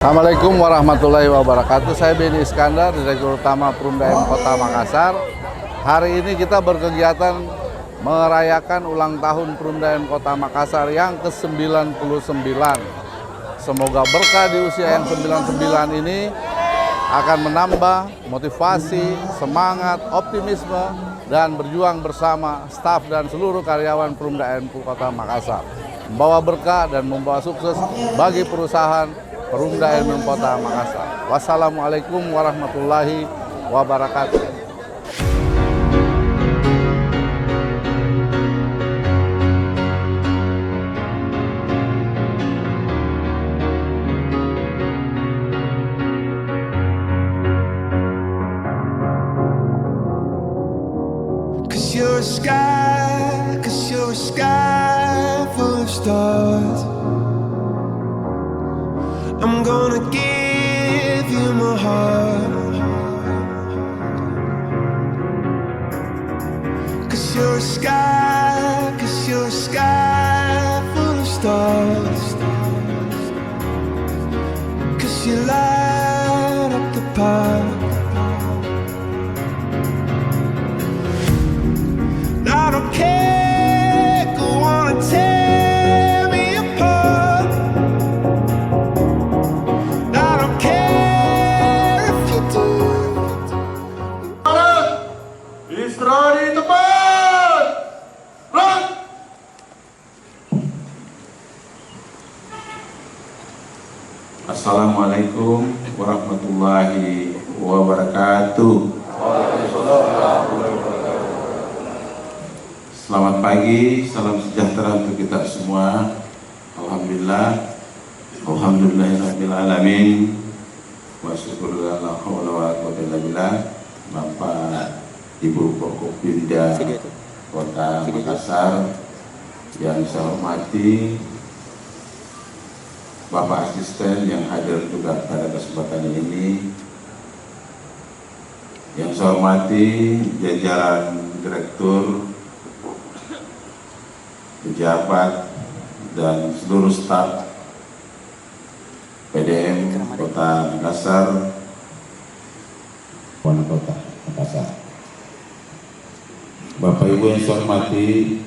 Assalamualaikum warahmatullahi wabarakatuh. Saya Beni Iskandar, Direktur Utama Perumda M Kota Makassar. Hari ini kita berkegiatan merayakan ulang tahun Perumda M Kota Makassar yang ke-99. Semoga berkah di usia yang 99 ini akan menambah motivasi, semangat, optimisme, dan berjuang bersama staf dan seluruh karyawan Perumda M Kota Makassar. Membawa berkah dan membawa sukses bagi perusahaan Perumda M Kota Makassar. Wassalamualaikum warahmatullahi wabarakatuh. Cause you're a sky full of stars. I'm gonna give you my heart. Cause you're a sky full of stars. Cause you light up the park. I don't care, go on and tear me apart. I don't care if you do. Istirahat di tempat. Run. Assalamualaikum warahmatullahi wabarakatuh. Selamat pagi, salam sejahtera untuk kita semua. Alhamdulillah, alhamdulillahirabbil alamin. Wa syukurullah la haula wa la quwwata illa billah. Bapak Ibu Forkopimda Kota Makassar yang saya hormati, Bapak Asisten yang hadir juga pada kesempatan ini, yang saya hormati jajaran direktur, pejabat, dan seluruh staf PDM Kota Makassar, Wali Kota Makassar. Bapak Ibu yang saya hormati,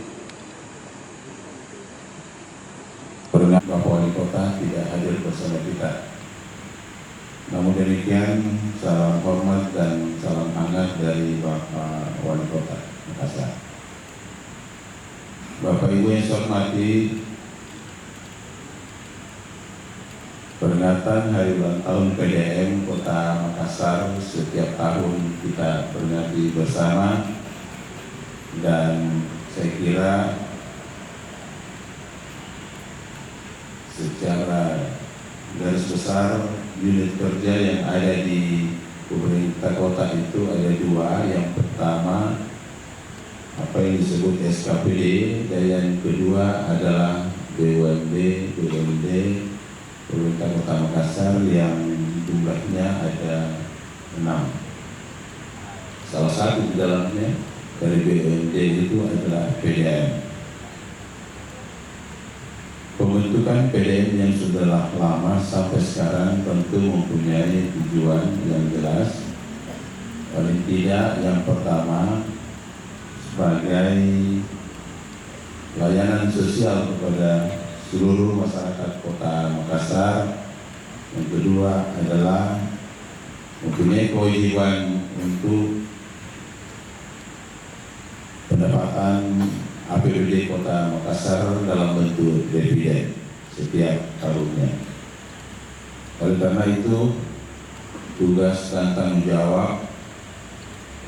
Bapak Wali Kota tidak hadir bersama kita. Namun demikian, salam hormat dan salam hangat dari Bapak Wali Kota Makassar. Bapak Ibu yang saya hormati, peringatan Hari Ulang Tahun PDM Kota Makassar setiap tahun kita peringati bersama, dan saya kira secara garis besar unit kerja yang ada di pemerintah kota itu ada dua. Yang pertama apa yang disebut SKPD, dan yang kedua adalah BUMD pemerintah Kota Makassar yang jumlahnya ada 6. Salah satu di dalamnya dari BUMD itu adalah PDM. Pembentukan PDM yang sudah lama sampai sekarang tentu mempunyai tujuan yang jelas. Paling tidak yang pertama sebagai layanan sosial kepada seluruh masyarakat Kota Makassar. Yang kedua adalah mempunyai kewajiban untuk pendapatan APBD Kota Makassar dalam bentuk dividen setiap tahunnya. Oleh karena itu, tugas dan tanggung jawab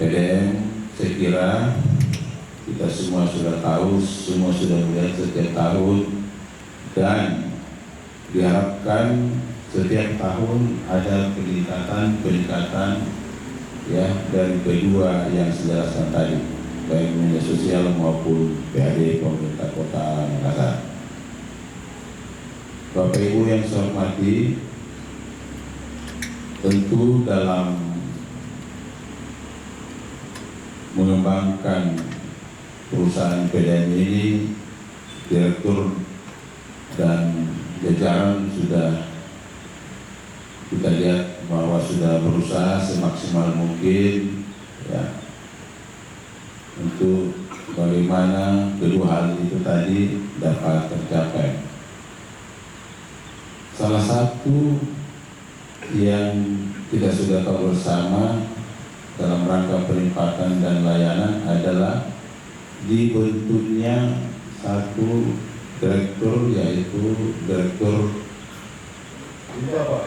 PDM saya kira kita semua sudah tahu, semua sudah melihat setiap tahun, dan diharapkan setiap tahun ada peningkatan ya dari kedua yang saya jelaskan tadi, baik media sosial maupun PAD pemerintah Kota Makassar. Bapak Ibu yang saya hormati, tentu dalam mengembangkan perusahaan PDM ini, direktur dan jajaran sudah kita lihat bahwa sudah berusaha semaksimal mungkin ya untuk bagaimana kedua hal itu tadi dapat tercapai. Salah satu yang kita sudah tahu bersama dalam rangka peningkatan dan layanan adalah dibentuknya satu direktur, yaitu Direktur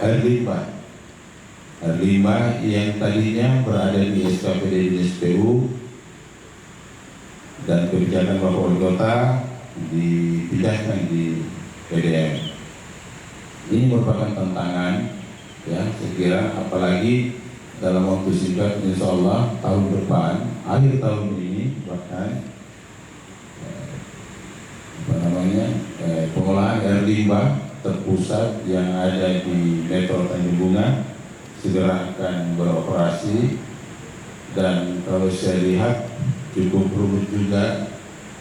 Air Limbah yang tadinya berada di SKPD di SPU dan kebijakan Bapak Wali Kota dipindahkan di PDM. Ini merupakan tantangan ya, saya kira, apalagi dalam waktu singkat, insya Allah tahun depan, akhir tahun ini bahkan pengolahan air limbah terpusat yang ada di Metro Tanjung Bunga segera akan beroperasi, dan kalau saya lihat cukup rumit juga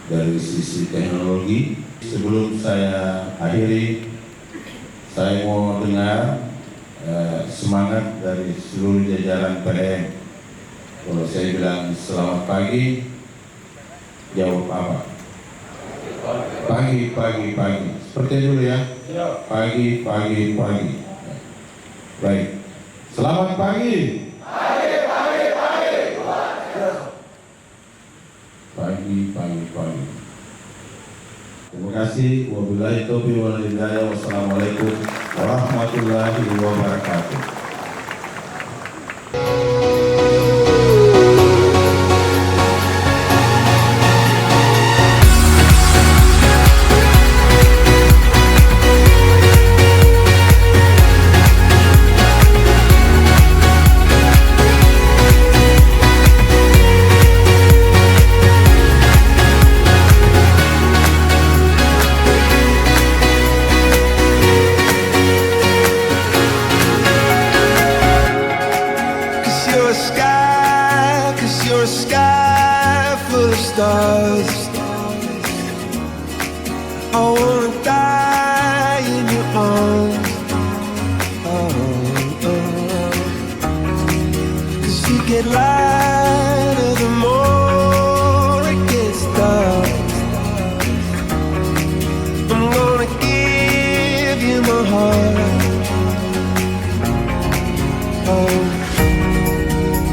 dari sisi teknologi. Sebelum saya akhiri, saya mau dengar semangat dari seluruh jajaran PDM. Kalau saya bilang selamat pagi, jawab apa? Pagi. Seperti dulu ya. Pagi. Baik. Selamat pagi. Pagi. Terima kasih. Wabillahi taufiq wal hidayah. Wassalamualaikum warahmatullahi wabarakatuh. You're a sky full of stars. I wanna die in your arms. Cause you get lighter the more it gets dark. I'm gonna give you my heart.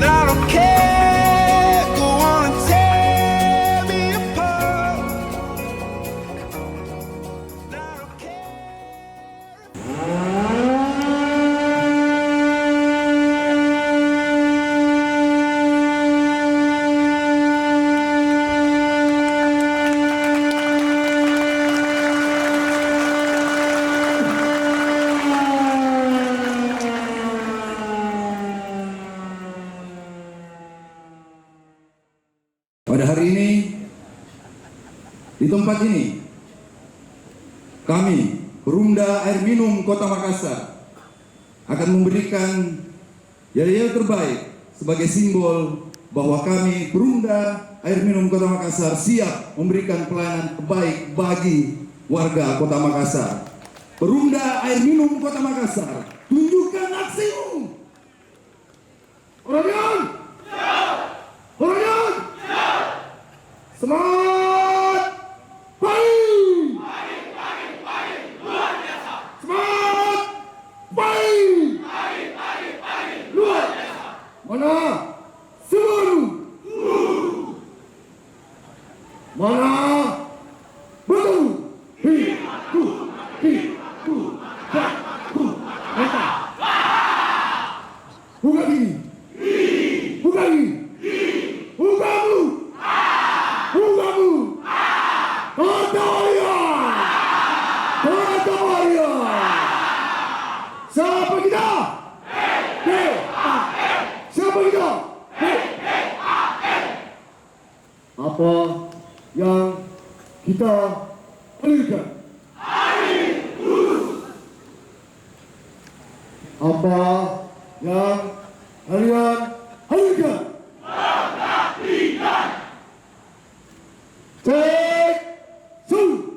I don't care. Pada hari ini, di tempat ini, kami, Perumda Air Minum Kota Makassar, akan memberikan yel-yel terbaik sebagai simbol bahwa kami, Perumda Air Minum Kota Makassar, siap memberikan pelayanan terbaik bagi warga Kota Makassar. Perumda Air Minum Kota Makassar, tunjukkan aksimu! Orangnya! Orangnya! Semangat! Pagi! Luar biasa! Semangat! Pagi! Luar biasa! Mana? Seluruh! Mana? Betul! Hitu! Mata! Buka gini! Buka gini! Buka dulu! Oratoria! Siapa kita? Siapa kita? Apa yang kita alirkan? Apa yang kalian alirkan? Take two.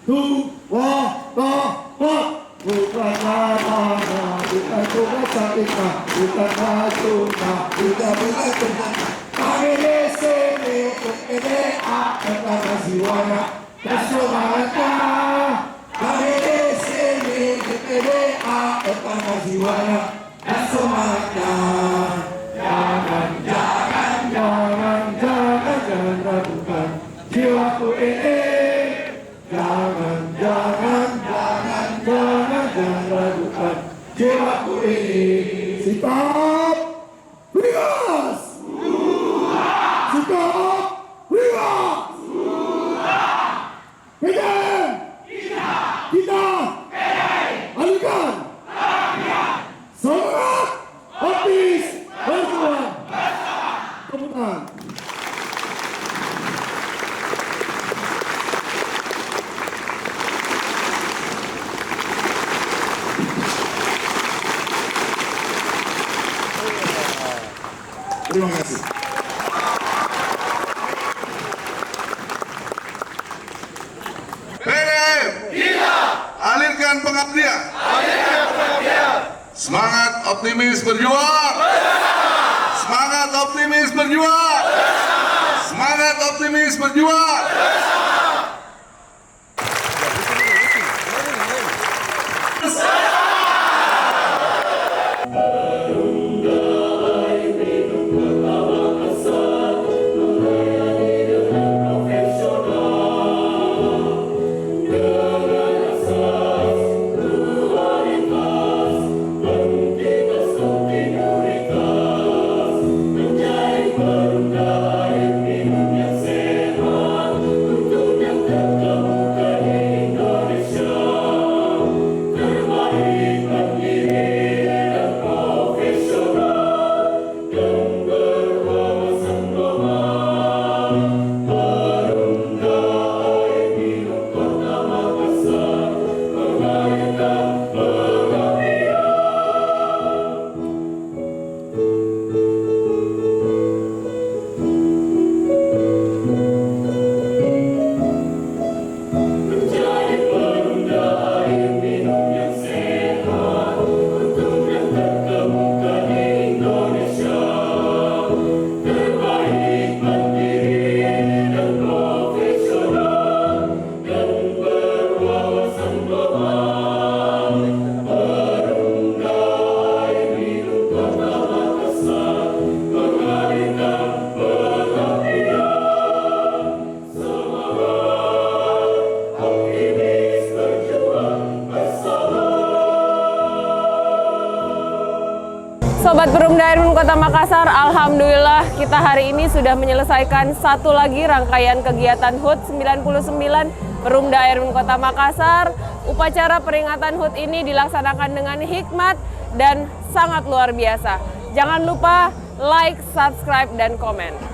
2, 1. Sikap beringas. Sikap beringas. Kita alihkan semangat habis berjuang. Tepuk tangan. Terima kasih. PDIM, alirkan pengabdian. Semangat optimis berjuang. Semangat optimis berjuang. Semangat optimis berjuang. Sobat Perumda Air Minum Kota Makassar, alhamdulillah kita hari ini sudah menyelesaikan satu lagi rangkaian kegiatan HUT 99 Perumda Air Minum Kota Makassar. Upacara peringatan HUT ini dilaksanakan dengan hikmat dan sangat luar biasa. Jangan lupa like, subscribe, dan komen.